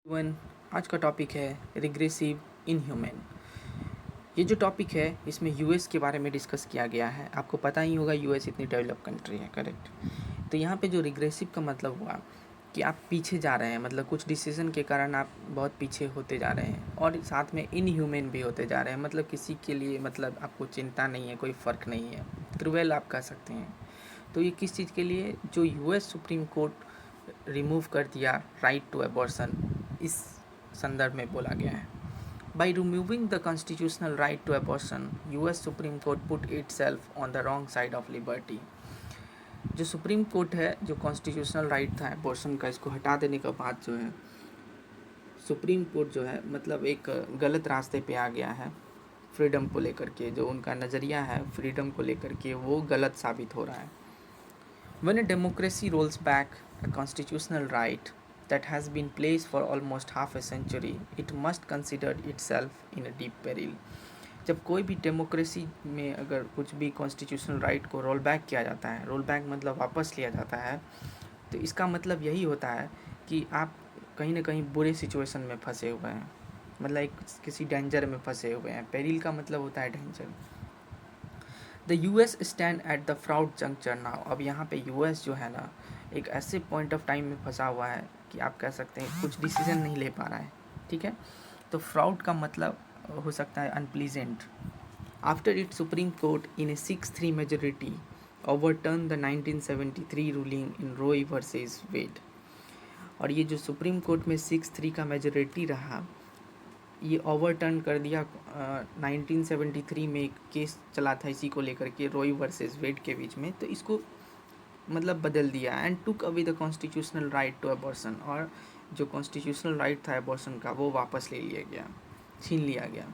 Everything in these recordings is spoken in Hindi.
वन आज का टॉपिक है रिग्रेसिव इनह्यूमन। ये जो टॉपिक है इसमें यूएस के बारे में डिस्कस किया गया है। आपको पता ही होगा यूएस इतनी डेवलप कंट्री है, करेक्ट। तो यहाँ पे जो रिग्रेसिव का मतलब हुआ कि आप पीछे जा रहे हैं, मतलब कुछ डिसीजन के कारण आप बहुत पीछे होते जा रहे हैं, और साथ में इनह्यूमन भी होते जा रहे हैं, मतलब किसी के लिए मतलब आपको चिंता नहीं है, कोई फ़र्क नहीं है, क्रूएल आप कह सकते हैं। तो ये किस चीज़ के लिए, जो यूएस सुप्रीम कोर्ट रिमूव कर दिया राइट टू एबॉर्शन, इस संदर्भ में बोला गया है। By removing the constitutional right to abortion, US Supreme Court put itself on the wrong side of liberty. जो सुप्रीम कोर्ट है, जो कॉन्स्टिट्यूशनल राइट था एबॉर्शन का, इसको हटा देने के बाद जो है सुप्रीम कोर्ट जो है मतलब एक गलत रास्ते पे आ गया है। फ्रीडम को लेकर के जो उनका नज़रिया है फ्रीडम को लेकर के, वो गलत साबित हो रहा है। When a democracy rolls back a constitutional right that has been placed for almost half a century, it must consider itself in a deep peril. जब कोई भी डेमोक्रेसी में अगर कुछ भी कॉन्स्टिट्यूशनल राइट को रोल बैक किया जाता है, रोल बैक मतलब वापस लिया जाता है, तो इसका मतलब यही होता है कि आप कहीं ना कहीं बुरे सिचुएशन में फंसे हुए हैं, मतलब एक किसी डेंजर में फंसे हुए हैं। पेरिल का मतलब होता है danger. The US stand at the Froude juncture now. अब यहाँ पे यूएस जो है ना एक ऐसे पॉइंट ऑफ टाइम में फंसा हुआ है कि आप कह सकते हैं कुछ डिसीजन नहीं ले पा रहा है, ठीक है। तो फ्राउड का मतलब हो सकता है unpleasant. After it supreme court in A 6-3 majority overturn the 1973 ruling in रोई वर्सेस वेड। और ये जो सुप्रीम कोर्ट में 6-3 का मेजोरिटी रहा, ये ओवरटर्न कर दिया 1973 में एक केस चला था इसी को लेकर के, रॉय वर्सेस वेड के बीच में। तो इसको मतलब बदल दिया and took away the constitutional right to abortion. और जो कॉन्स्टिट्यूशनल राइट था एबॉर्शन का वो वापस ले लिया गया, छीन लिया गया।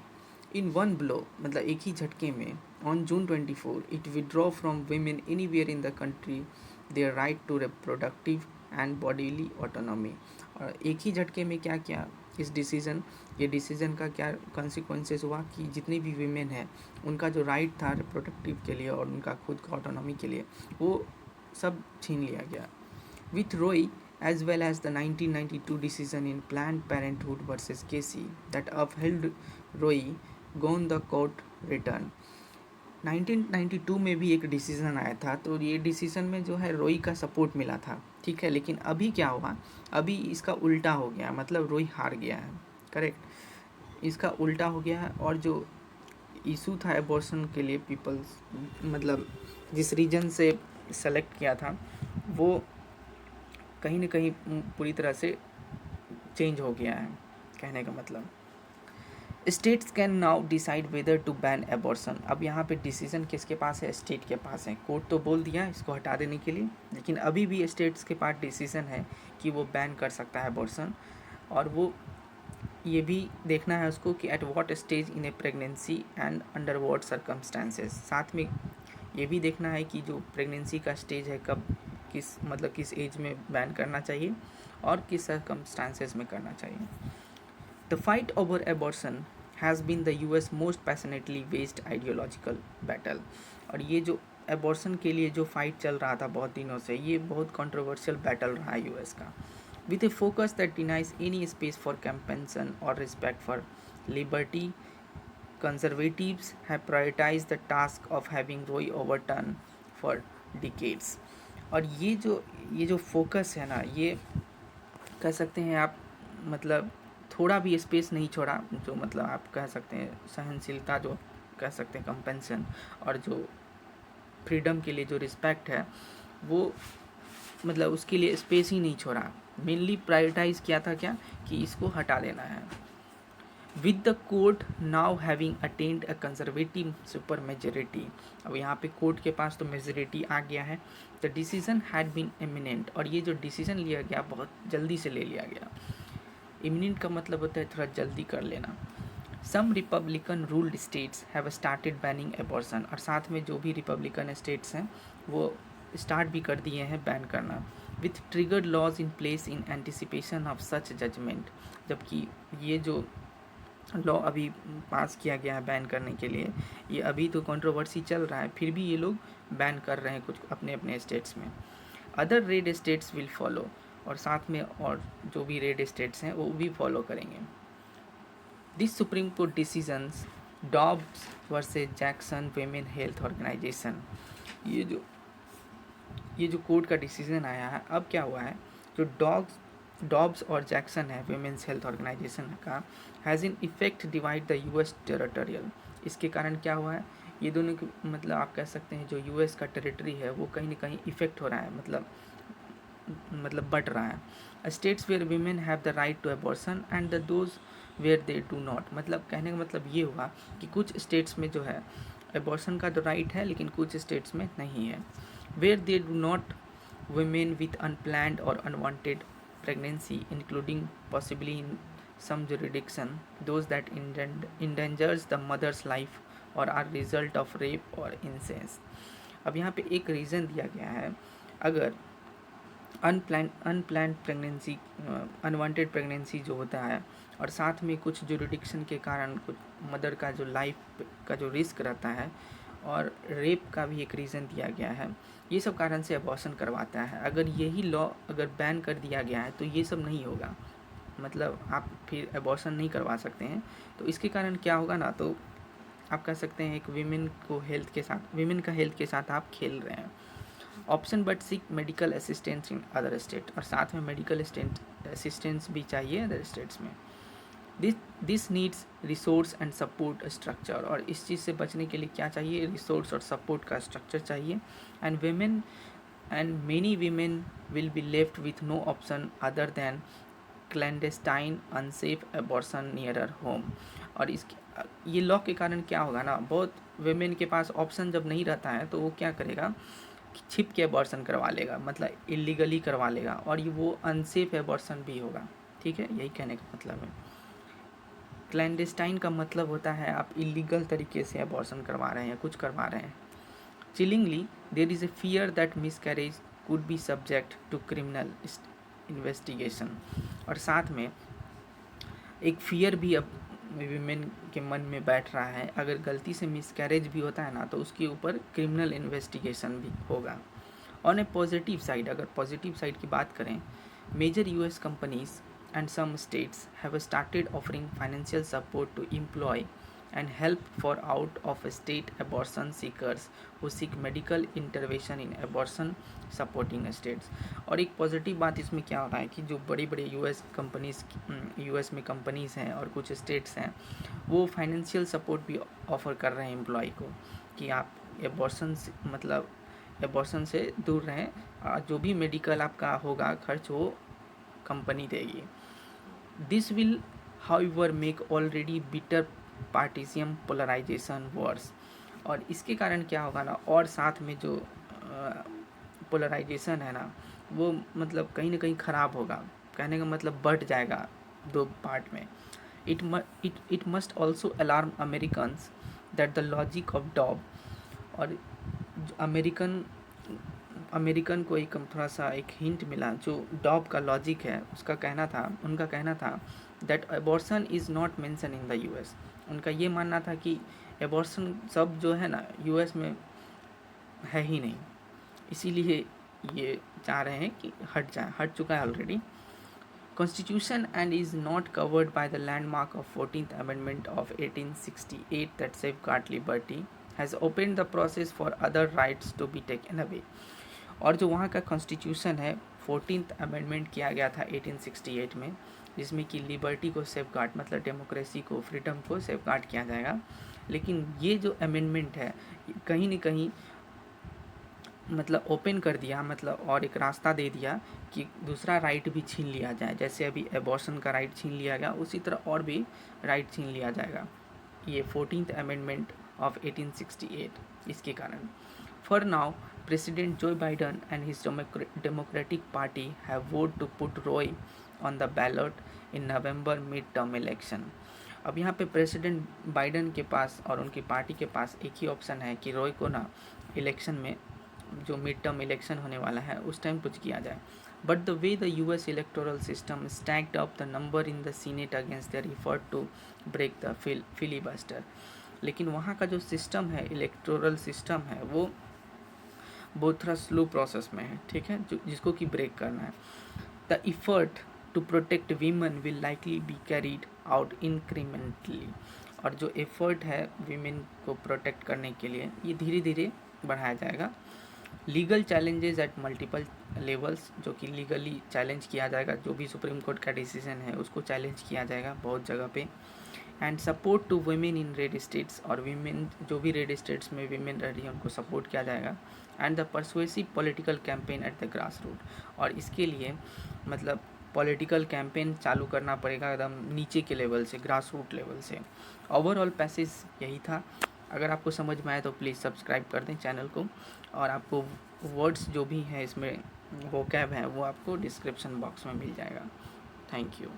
इन वन ब्लो मतलब एक ही झटके में, on June 24 it withdraw from women anywhere in the country their right to reproductive and bodily autonomy. और एक ही झटके में क्या किया इस डिसीज़न, ये डिसीज़न का क्या कॉन्सिक्वेंसेस हुआ कि जितनी भी वीमेन है उनका जो राइट था रिप्रोडक्टिव के लिए और उनका खुद का ऑटोनॉमी के लिए, वो सब छीन लिया गया। विथ रोई as well as the 1992 decision in Planned Parenthood versus Casey that upheld Roe gone the court return। 1992 में भी एक डिसीज़न आया था, तो ये डिसीज़न में जो है रोई का सपोर्ट मिला था, ठीक है। लेकिन अभी क्या हुआ, अभी इसका उल्टा हो गया, मतलब रोई हार गया है, करेक्ट। इसका उल्टा हो गया है। और जो इशू था एबॉर्शन के लिए पीपल्स मतलब जिस रीजन से सेलेक्ट किया था, वो कहीं ना कहीं पूरी तरह से चेंज हो गया है, कहने का मतलब। States can now decide whether to ban abortion. अब यहाँ पे डिसीजन किसके पास है, स्टेट के पास है। कोर्ट तो बोल दिया इसको हटा देने के लिए, लेकिन अभी भी स्टेट्स के पास डिसीजन है कि वो बैन कर सकता है एबॉर्शन। और वो ये भी देखना है उसको कि at what stage in A pregnancy and under what circumstances. साथ में ये भी देखना है कि जो प्रेगनेंसी का स्टेज है कब, किस मतलब किस एज में बैन करना चाहिए और किस सर्कमस्टांसेस में करना चाहिए। The fight over abortion has been the US most passionately waged ideological battle. और ये जो एबॉर्शन के लिए जो फाइट चल रहा था बहुत दिनों से, ये बहुत कंट्रोवर्शियल बैटल रहा है यूएस का। With a focus that denies any space for compassion और respect for liberty, conservatives have prioritized the task of having Roe overturned for decades। और ये जो फोकस है ना, ये कह सकते हैं आप, मतलब थोड़ा भी स्पेस नहीं छोड़ा, जो मतलब आप कह सकते हैं सहनशीलता, जो कह सकते हैं कंपेंसन, और जो फ्रीडम के लिए जो रिस्पेक्ट है, वो मतलब उसके लिए स्पेस ही नहीं छोड़ा। मेनली प्रायोरिटाइज किया था क्या, कि इसको हटा देना है। With the court now having attend a conservative super majority. अब यहाँ पे कोर्ट के पास तो मेजोरिटी आ गया है। The decision had been imminent. और ये जो डिसीजन लिया गया बहुत जल्दी से ले लिया गया। इमिनेंट का मतलब होता है थोड़ा जल्दी कर लेना। Some Republican ruled states have started banning abortion. और साथ में जो भी रिपब्लिकन स्टेट्स हैं वो स्टार्ट भी कर दिए हैं बैन करना। With triggered laws in place in anticipation of such judgment. जबकि ये जो लॉ अभी पास किया गया है बैन करने के लिए, ये अभी तो कंट्रोवर्सी चल रहा है, फिर भी ये लोग बैन कर रहे हैं कुछ अपने अपने स्टेट्स में। Other red states will follow. और साथ में और जो भी रेड स्टेट्स हैं वो भी फॉलो करेंगे। This Supreme Court decisions Dobbs versus Jackson women health organization, ये जो कोर्ट का डिसीजन आया है, अब क्या हुआ है, जो डॉब्स और जैक्सन है विमेंस हेल्थ ऑर्गेनाइजेशन का, has in effect divide the US territorial. इसके कारण क्या हुआ है, ये दोनों की मतलब आप कह सकते हैं जो यूएस का टेरिटरी है वो कहीं ना कहीं इफेक्ट हो रहा है, मतलब बढ़ रहा है। States where women have the right to abortion and the those where they do not, मतलब कहने का मतलब ये हुआ कि कुछ स्टेट्स में जो है अबॉर्शन का तो राइट है लेकिन कुछ स्टेट्स में नहीं है। Where they do not, women with unplanned or unwanted pregnancy, including possibly in some jurisdiction those that endangers the mother's life or are result of rape or incest। अब यहाँ पे एक रीज़न दिया गया है, अगर अनप्लान्ड प्रेगनेंसी, अनवांटेड प्रेगनेंसी जो होता है और साथ में कुछ जुरिडिक्शन के कारण कुछ मदर का जो लाइफ का जो रिस्क रहता है और रेप का भी एक रीज़न दिया गया है, ये सब कारण से अबॉर्शन करवाता है। अगर यही लॉ अगर बैन कर दिया गया है तो ये सब नहीं होगा, मतलब आप फिर अबॉर्शन नहीं करवा सकते हैं। तो इसके कारण क्या होगा ना, तो आप कह सकते हैं एक वीमेन का हेल्थ के साथ आप खेल रहे हैं। Option but seek medical assistance in other state, और साथ में मेडिकल असिस्टेंस भी चाहिए अदर स्टेट्स में। This needs resource and support structure, और इस चीज़ से बचने के लिए क्या चाहिए, रिसोर्स और सपोर्ट का स्ट्रक्चर चाहिए। And many women will be left with no option other than clandestine unsafe abortion nearer home. और ये लॉ के कारण क्या होगा ना, बहुत वीमेन के पास ऑप्शन जब नहीं रहता है तो वो क्या करेगा, छिप के अबॉर्शन करवा लेगा, मतलब इलीगली करवा लेगा, और ये वो अनसेफ अबॉर्शन भी होगा। ठीक है, यही कहने का मतलब है। क्लैंडेस्टाइन का मतलब होता है आप इलीगल तरीके से अबॉर्शन करवा रहे हैं या कुछ करवा रहे हैं। Chillingly there is a fear that miscarriage could be subject to criminal investigation, और साथ में एक फियर भी अब विमेन के मन में बैठ रहा है, अगर गलती से मिसकैरेज भी होता है ना तो उसके ऊपर क्रिमिनल इन्वेस्टिगेशन भी होगा। ऑन ए पॉजिटिव साइड, अगर पॉजिटिव साइड की बात करें, major US companies and some states have started offering financial support to employ and help for out of state abortion seekers who seek medical intervention in abortion supporting states। और एक पॉजिटिव बात इसमें क्या हो रहा है कि जो बड़ी बड़ी यूएस में कंपनीज़ हैं और कुछ स्टेट्स हैं वो फाइनेंशियल सपोर्ट भी ऑफ़र कर रहे हैं एम्प्लॉय को कि आप एबॉर्शन से दूर रहें, जो भी मेडिकल आपका होगा खर्च वो कंपनी देगी। This will however make already bitter partisan polarisation worse, और इसके कारण क्या होगा ना, और साथ में जो पोलराइजेशन है ना वो मतलब कहीं ना कहीं ख़राब होगा, कहने का मतलब बढ़ जाएगा दो पार्ट में। It must also alarm Americans that the logic of Dobbs, और अमेरिकन को एक थोड़ा सा एक हिंट मिला, जो डॉब का लॉजिक है उनका कहना था that abortion is not mention in the US. उनका ये मानना था कि अबॉर्शन सब जो है ना यूएस में है ही नहीं, इसीलिए ये चाह रहे हैं कि हट चुका है already. Constitution and is not covered by the landmark of 14th amendment of 1868 that safeguard liberty has open the process for other rights to be taken away. और जो वहाँ का कॉन्स्टिट्यूशन है 14th अमेंडमेंट किया गया था 1868 में, जिसमें कि लिबर्टी को सेफगार्ड मतलब डेमोक्रेसी को, फ्रीडम को सेफगार्ड किया जाएगा। लेकिन ये जो अमेंडमेंट है कहीं न कहीं मतलब ओपन कर दिया, मतलब और एक रास्ता दे दिया कि दूसरा राइट भी छीन लिया जाए, जैसे अभी एबॉर्शन का राइट छीन लिया गया उसी तरह और भी राइट छीन लिया जाएगा, ये 14th अमेंडमेंट ऑफ 1868। इसके कारण for now President Joe Biden and his Democratic Party have voted to put Roe on the ballot in November midterm election। अब यहाँ पे प्रेसिडेंट बाइडन के पास और उनकी पार्टी के पास एक ही ऑप्शन है कि रॉय को ना इलेक्शन में, जो मिड टर्म इलेक्शन होने वाला है उस टाइम कुछ किया जाए। But the way the US electoral system stacked up the number in the Senate against their effort to break the filibuster, लेकिन वहाँ का जो सिस्टम है, इलेक्टोरल सिस्टम है, वो थोड़ा स्लो प्रोसेस में है, ठीक है, जिसको कि ब्रेक करना है। The effort to protect women will likely be carried out incrementally. और जो एफर्ट है वीमेन को प्रोटेक्ट करने के लिए ये धीरे धीरे बढ़ाया जाएगा. Legal challenges at multiple levels, जो कि लीगली चैलेंज किया जाएगा, जो भी सुप्रीम कोर्ट का डिसीजन है उसको चैलेंज किया जाएगा बहुत जगह पे. And support to women in red states, और वीमेन जो भी रेड स्टेट्स में वीमेन रह रही है उनको सपोर्ट किया जाएगा. And the persuasive political campaign at the grass root, और इसके लिए मतलब पॉलिटिकल कैंपेन चालू करना पड़ेगा एकदम नीचे के लेवल से, ग्रास रूट लेवल से. ओवरऑल पैसेज यही था. अगर आपको समझ में आए तो प्लीज़ सब्सक्राइब कर दें चैनल को, और आपको वर्ड्स जो भी हैं इसमें वो कैब हैं वो आपको डिस्क्रिप्शन बॉक्स में मिल जाएगा. Thank you.